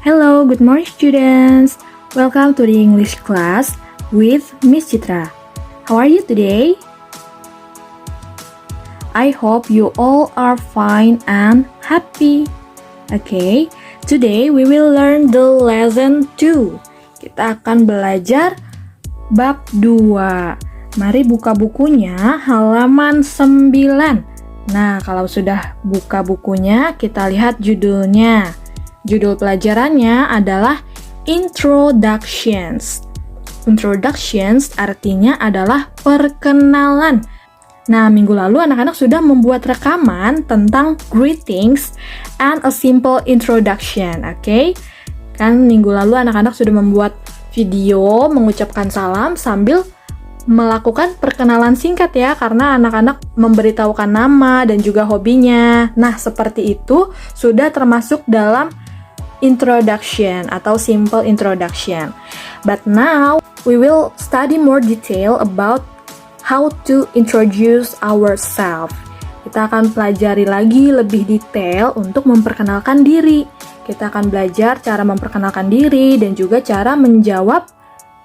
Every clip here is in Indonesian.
Hello, good morning students. Welcome to the English class with Miss Citra. How are you today? I hope you all are fine and happy. Okay, today we will learn the lesson 2. Kita akan belajar bab 2. Mari buka bukunya halaman 9. Nah, kalau sudah buka bukunya, kita lihat judulnya. Judul pelajarannya adalah Introductions. Introductions artinya adalah perkenalan. Nah, minggu lalu anak-anak sudah membuat rekaman tentang greetings and a simple introduction, oke? Kan minggu lalu anak-anak sudah membuat video mengucapkan salam sambil melakukan perkenalan singkat ya, karena anak-anak memberitahukan nama dan juga hobinya. Nah, seperti itu sudah termasuk dalam introduction atau simple introduction. But now, we will study more detail about how to introduce ourselves. Kita akan pelajari lagi lebih detail untuk memperkenalkan diri. Kita akan belajar cara memperkenalkan diri dan juga cara menjawab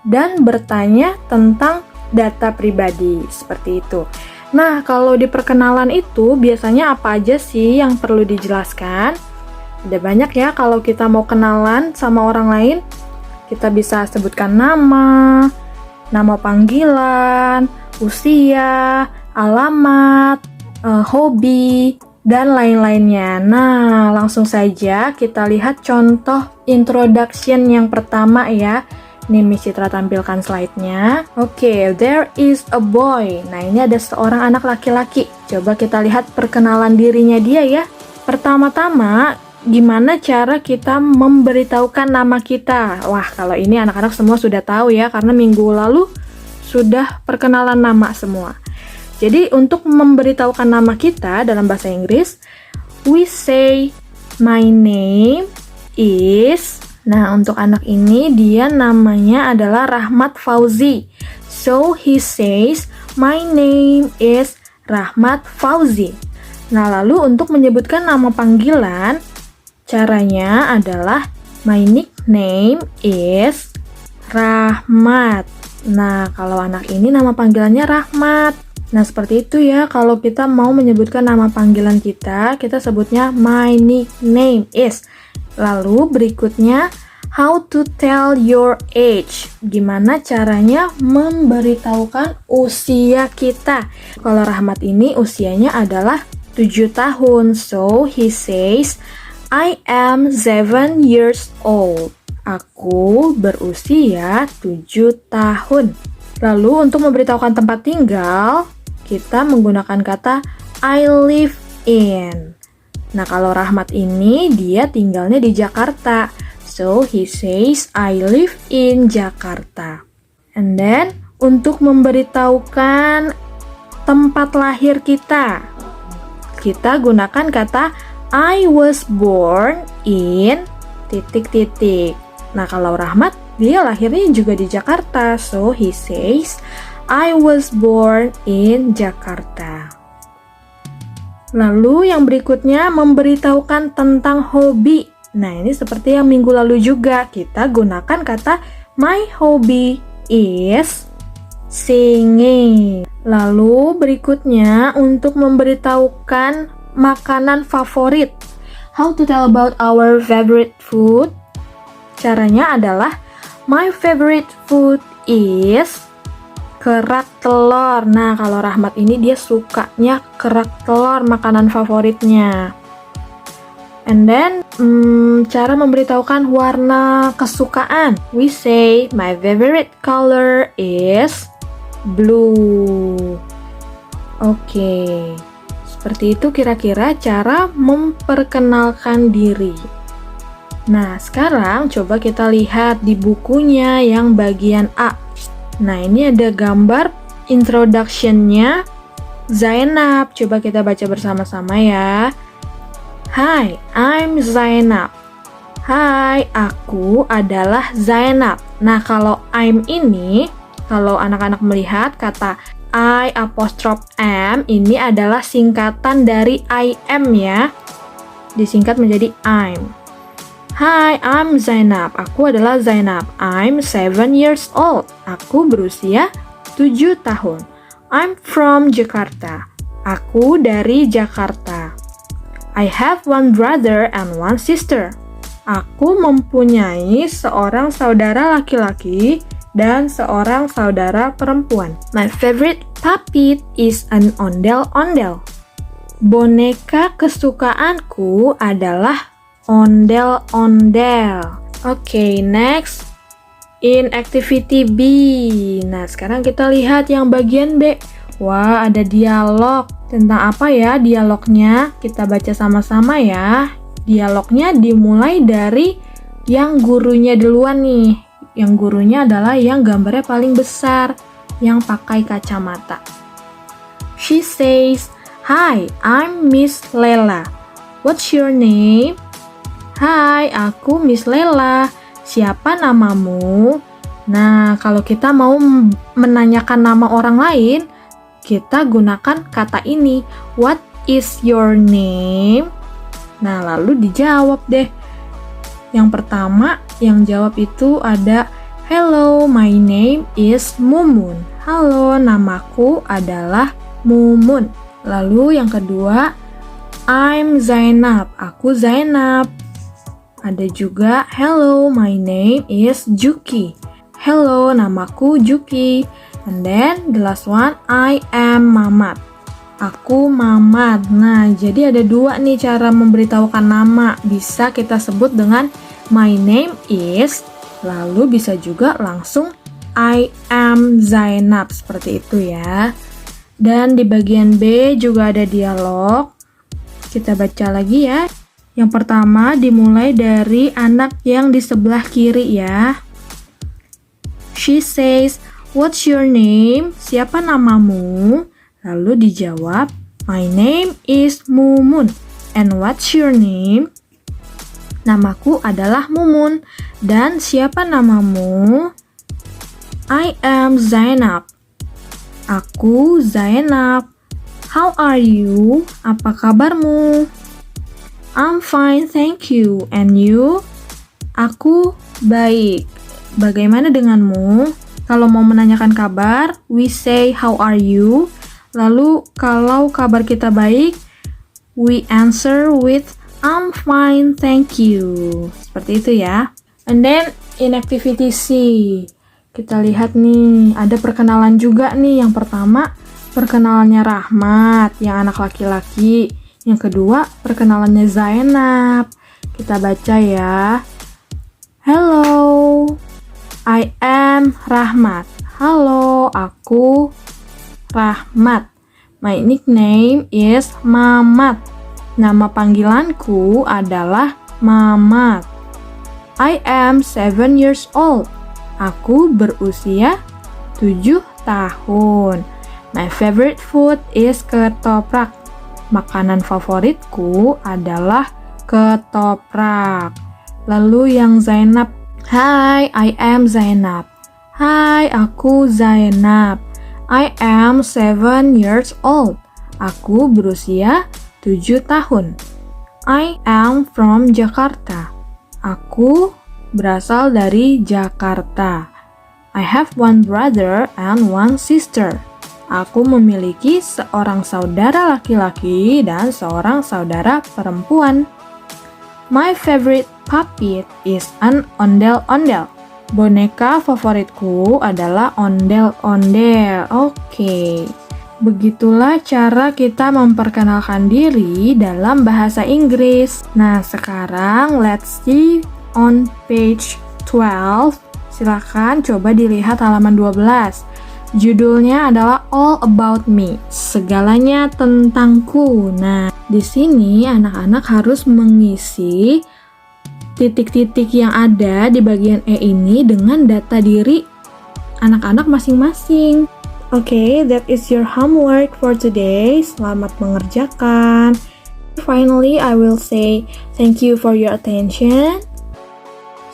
dan bertanya tentang data pribadi, seperti itu. Nah, kalau di perkenalan itu biasanya apa aja sih yang perlu dijelaskan? Ada banyak ya kalau kita mau kenalan sama orang lain. Kita bisa sebutkan nama panggilan, usia, alamat, hobi, dan lain-lainnya. Nah, langsung saja kita lihat contoh introduction yang pertama ya. Ini Miss Citra tampilkan slide-nya. Oke, there is a boy. Nah, ini ada seorang anak laki-laki. Coba kita lihat perkenalan dirinya dia ya. Pertama-tama, gimana cara kita memberitahukan nama kita? Wah, kalau ini anak-anak semua sudah tahu ya, karena minggu lalu sudah perkenalan nama semua. Jadi, untuk memberitahukan nama kita dalam bahasa Inggris, we say, my name is... Nah, untuk anak ini, dia namanya adalah Rahmat Fauzi. So, he says, my name is Rahmat Fauzi. Nah, lalu untuk menyebutkan nama panggilan, caranya adalah, my nickname is Rahmat. Nah, kalau anak ini nama panggilannya Rahmat. Nah, seperti itu ya, kalau kita mau menyebutkan nama panggilan kita sebutnya my nickname is. Lalu berikutnya, how to tell your age. Gimana caranya memberitahukan usia kita. Kalau Rahmat ini usianya adalah 7 tahun. So, he says, I am 7 years old. Aku berusia 7 tahun. Lalu untuk memberitahukan tempat tinggal, kita menggunakan kata I live in. Nah, kalau Rahmat ini, dia tinggalnya di Jakarta. So, he says, I live in Jakarta. And then, untuk memberitahukan tempat lahir kita gunakan kata I was born in ... Nah, kalau Rahmat, dia lahirnya juga di Jakarta. So, he says, I was born in Jakarta. Lalu yang berikutnya memberitahukan tentang hobi. Nah, ini seperti yang minggu lalu juga. Kita gunakan kata my hobby is singing. Lalu berikutnya untuk memberitahukan makanan favorit. How to tell about our favorite food? Caranya adalah my favorite food is kerak telur. Nah, kalau Rahmat ini dia sukanya kerak telur, makanan favoritnya. And then, cara memberitahukan warna kesukaan. We say, my favorite color is blue. Oke, seperti itu kira-kira cara memperkenalkan diri. Nah, sekarang coba kita lihat di bukunya yang bagian A. Nah, ini ada gambar introduction-nya Zainab. Coba kita baca bersama-sama ya. Hi, I'm Zainab. Hai, aku adalah Zainab. Nah, kalau I'm ini, kalau anak-anak melihat kata I apostrophe M, ini adalah singkatan dari I am ya. Disingkat menjadi I'm. Hi, I'm Zainab. Aku adalah Zainab. I'm 7 years old. Aku berusia 7 tahun. I'm from Jakarta. Aku dari Jakarta. I have one brother and one sister. Aku mempunyai seorang saudara laki-laki dan seorang saudara perempuan. My favorite puppet is an ondel-ondel. Boneka kesukaanku adalah ondel-ondel. Oke, next. In activity B. Nah, sekarang kita lihat yang bagian B. Wah, ada dialog. Tentang apa ya dialognya? Kita baca sama-sama ya. Dialognya dimulai dari yang gurunya duluan nih. Yang gurunya adalah yang gambarnya paling besar, yang pakai kacamata. She says, "Hi, I'm Miss Lela. What's your name?" Hai, aku Miss Lela. Siapa namamu? Nah, kalau kita mau menanyakan nama orang lain, kita gunakan kata ini. What is your name? Nah, lalu dijawab deh. Yang pertama, yang jawab itu ada, "Hello, my name is Mumun." Halo, namaku adalah Mumun. Lalu yang kedua, "I'm Zainab." Aku Zainab. Ada juga, "Hello, my name is Juki." Hello, namaku Juki. And then the last one, "I am Mamat." Aku Mamat. Nah, jadi ada dua nih cara memberitahukan nama. Bisa kita sebut dengan my name is, lalu bisa juga langsung I am Zainab. Seperti itu ya. Dan di bagian B juga ada dialog. Kita baca lagi ya. Yang pertama dimulai dari anak yang di sebelah kiri ya. She says, "What's your name?" Siapa namamu? Lalu dijawab, "My name is Mumun." And what's your name? Namaku adalah Mumun. Dan siapa namamu? I am Zainab. Aku Zainab. How are you? Apa kabarmu? I'm fine, thank you. And you? Aku baik. Bagaimana denganmu? Kalau mau menanyakan kabar, we say how are you? Lalu kalau kabar kita baik, we answer with I'm fine, thank you. Seperti itu ya. And then in activity C, kita lihat nih, ada perkenalan juga nih. Yang pertama, perkenalannya Rahmat, yang anak laki-laki. Yang kedua, perkenalannya Zainab. Kita baca ya. Hello, I am Rahmat. Halo, aku Rahmat. My nickname is Mamat. Nama panggilanku adalah Mamat. I am 7 years old. Aku berusia 7 tahun. My favorite food is ketoprak. Makanan favoritku adalah ketoprak. Lalu yang Zainab. Hi, I am Zainab. Hai, aku Zainab. I am 7 years old. Aku berusia 7 tahun. I am from Jakarta. Aku berasal dari Jakarta. I have one brother and one sister. Aku memiliki seorang saudara laki-laki dan seorang saudara perempuan. My favorite puppet is an ondel-ondel. Boneka favoritku adalah ondel-ondel. Oke. Begitulah cara kita memperkenalkan diri dalam bahasa Inggris. Nah, sekarang let's see on page 12. Silakan coba dilihat halaman 12. Judulnya adalah All About Me, segalanya tentangku. Nah, di sini anak-anak harus mengisi titik-titik yang ada di bagian E ini dengan data diri anak-anak masing-masing. Oke, that is your homework for today. Selamat mengerjakan. Finally, I will say thank you for your attention.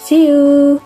See you.